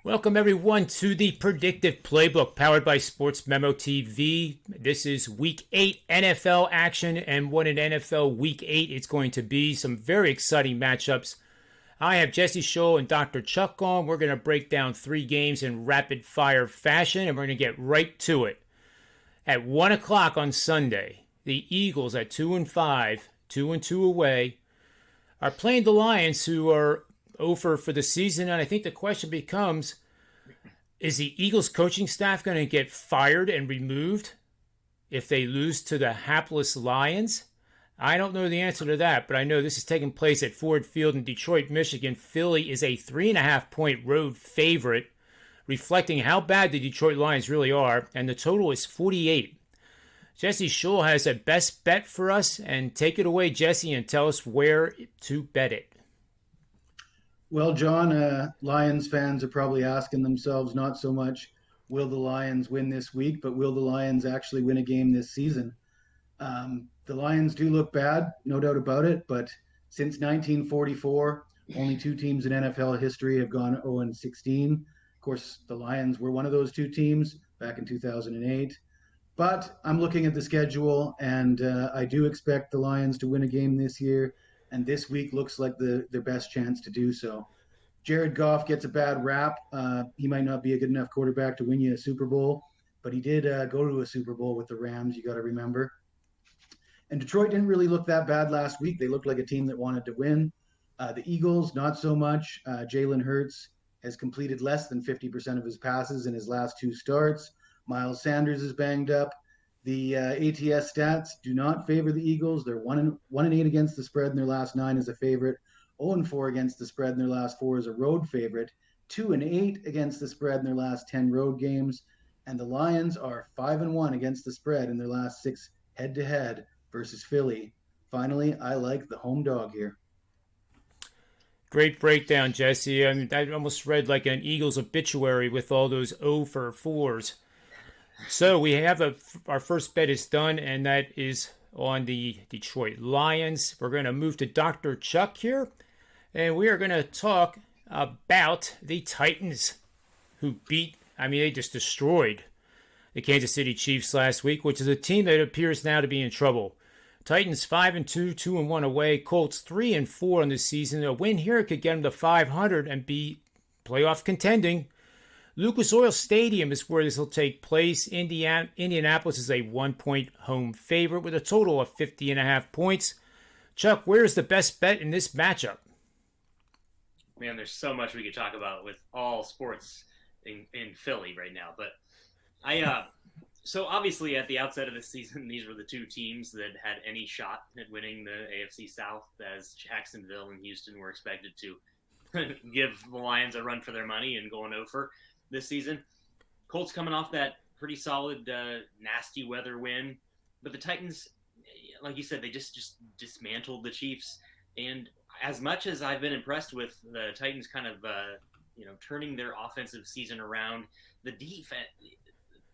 Welcome everyone to the Predictive Playbook powered by Sportsmemo TV. This is Week 8 NFL action, and what an NFL Week 8 it's going to be. Some very exciting matchups. I have Jesse Schule and Dr. Chuck on. We're going to break down 3 games in rapid fire fashion, and we're going to get right to it. At 1 o'clock on Sunday, the Eagles at 2-5, 2-2 away, are playing the Lions, who are over for the season. And I think the question becomes, is the Eagles coaching staff going to get fired and removed if they lose to the hapless Lions? I don't know the answer to that, but I know this is taking place at Ford Field in Detroit, Michigan. Philly is a 3.5-point road favorite, reflecting how bad the Detroit Lions really are, and the total is 48. Jesse Schule has a best bet for us, and take it away, Jesse, and tell us where to bet it. Well, John, Lions fans are probably asking themselves not so much, will the Lions win this week, but will the Lions actually win a game this season? The Lions do look bad, no doubt about it, but since 1944, only 2 teams in NFL history have gone 0-16. Of course, the Lions were one of those 2 teams back in 2008. But I'm looking at the schedule, and I do expect the Lions to win a game this year. And this week looks like their best chance to do so. Jared Goff gets a bad rap. He might not be a good enough quarterback to win you a Super Bowl, but he did go to a Super Bowl with the Rams, you got to remember. And Detroit didn't really look that bad last week. They looked like a team that wanted to win. The Eagles, not so much. Jalen Hurts has completed less than 50% of his passes in his last 2 starts. Miles Sanders is banged up. The ATS stats do not favor the Eagles. They're 1-8 against the spread in their last 9 as a favorite, 0-4 against the spread in their last 4 as a road favorite, 2-8 against the spread in their last 10 road games, and the Lions are 5-1 against the spread in their last 6 head-to-head versus Philly. Finally, I like the home dog here. Great breakdown, Jesse. I mean, I almost read like an Eagles obituary with all those 0 for 4s. So we have our first bet is done, and that is on the Detroit Lions. We're going to move to Dr. Chuck here, and we are going to talk about the Titans, who they just destroyed the Kansas City Chiefs last week, which is a team that appears now to be in trouble. Titans 5-2, 2-1 away. Colts 3-4 on the season. A win here could get them to 500 and be playoff contending. Lucas Oil Stadium is where this will take place. Indianapolis is a 1-point home favorite with a total of 50.5 points. Chuck, where's the best bet in this matchup? Man, there's so much we could talk about with all sports in Philly right now. But so obviously at the outset of the season, these were the 2 teams that had any shot at winning the AFC South, as Jacksonville and Houston were expected to give the Lions a run for their money and going over this season. Colts coming off that pretty solid, nasty weather win. But the Titans, like you said, they just dismantled the Chiefs. And as much as I've been impressed with the Titans kind of, turning their offensive season around, the defense,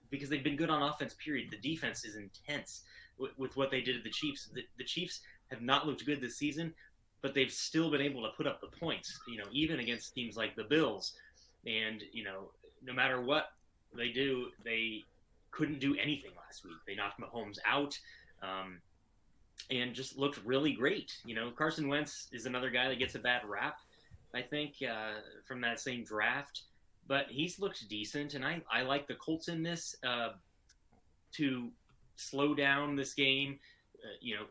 because they've been good on offense, period, the defense is intense with what they did to the Chiefs. The Chiefs have not looked good this season, but they've still been able to put up the points, even against teams like the Bills. And, no matter what they do, they couldn't do anything last week. They knocked Mahomes out and just looked really great. Carson Wentz is another guy that gets a bad rap, I think, from that same draft. But he's looked decent, and I like the Colts in this to slow down this game.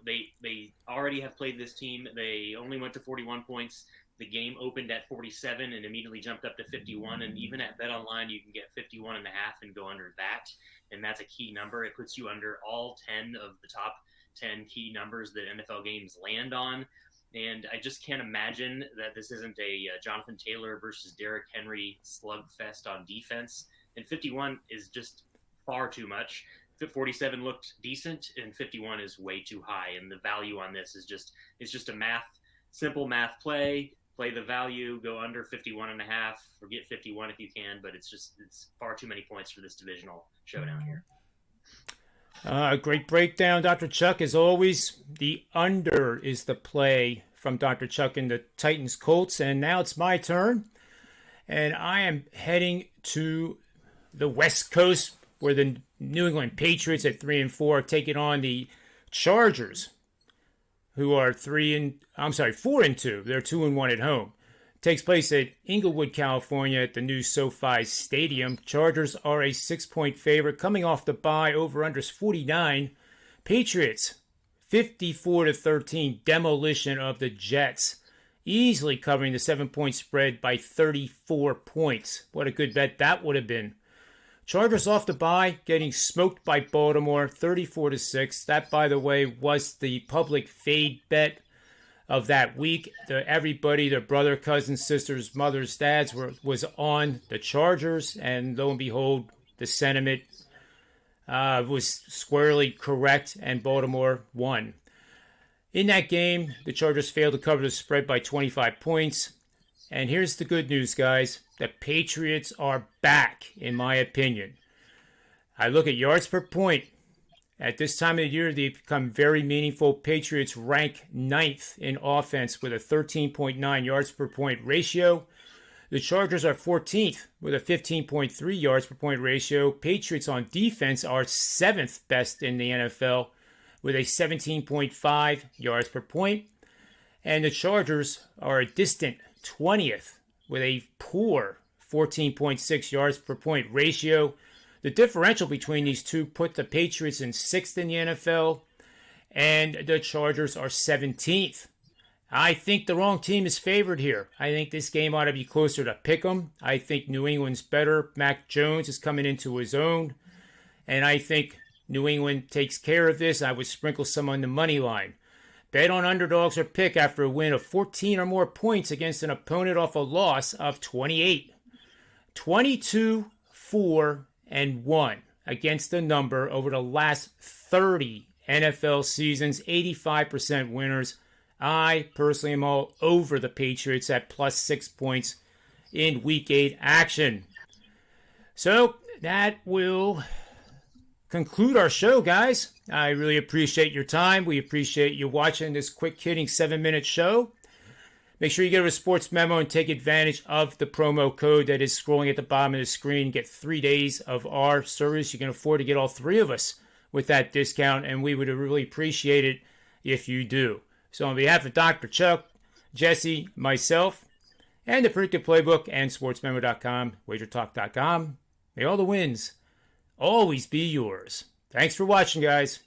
They already have played this team. They only went to 41 points. The game opened at 47 and immediately jumped up to 51. And even at BetOnline, you can get 51.5 and go under that. And that's a key number. It puts you under all 10 of the top 10 key numbers that NFL games land on. And I just can't imagine that this isn't a Jonathan Taylor versus Derrick Henry slugfest on defense. And 51 is just far too much. 47 looked decent, and 51 is way too high. And the value on this is just a simple math play. Play the value, go under 51.5, or get 51 if you can. But it's far too many points for this divisional showdown here. Great breakdown, Dr. Chuck. As always, the under is the play from Dr. Chuck in the Titans Colts. And now it's my turn. And I am heading to the West Coast where the New England Patriots at 3-4 are taking on the Chargers, who are 4-2. They're 2-1 at home. It takes place at Inglewood, California at the new SoFi Stadium. Chargers are a 6-point favorite coming off the bye. Over-unders 49. Patriots 54-13 demolition of the Jets, easily covering the 7-point spread by 34 points. What a good bet that would have been. Chargers off the bye, getting smoked by Baltimore 34-6. That, by the way, was the public fade bet of that week. Everybody, their brother, cousins, sisters, mothers, dads was on the Chargers, and lo and behold, the sentiment was squarely correct, and Baltimore won. In that game, the Chargers failed to cover the spread by 25 points. And here's the good news, guys. The Patriots are back, in my opinion. I look at yards per point. At this time of the year, they become very meaningful. Patriots rank 9th in offense with a 13.9 yards per point ratio. The Chargers are 14th with a 15.3 yards per point ratio. Patriots on defense are 7th best in the NFL with a 17.5 yards per point. And the Chargers are a distant 20th with a poor 14.6 yards per point ratio. The differential between these two put the Patriots in 6th in the NFL, and the Chargers are 17th. I think the wrong team is favored here. I think this game ought to be closer to pick'em. I think New England's better. Mac Jones is coming into his own, and I think New England takes care of this. I would sprinkle some on the money line. Bet on underdogs or pick after a win of 14 or more points against an opponent off a loss of 28. 22-4-1 against the number over the last 30 NFL seasons, 85% winners. I personally am all over the Patriots at plus 6 points in Week 8 action. So that will conclude our show, guys. I really appreciate your time. We appreciate you watching this quick-hitting 7-minute show. Make sure you get a sports memo and take advantage of the promo code that is scrolling at the bottom of the screen. Get 3 days of our service. You can afford to get all 3 of us with that discount, and we would really appreciate it if you do. So on behalf of Dr. Chuck, Jesse, myself, and the Predictive Playbook and sportsmemo.com, wagertalk.com, may all the wins always be yours. Thanks for watching, guys.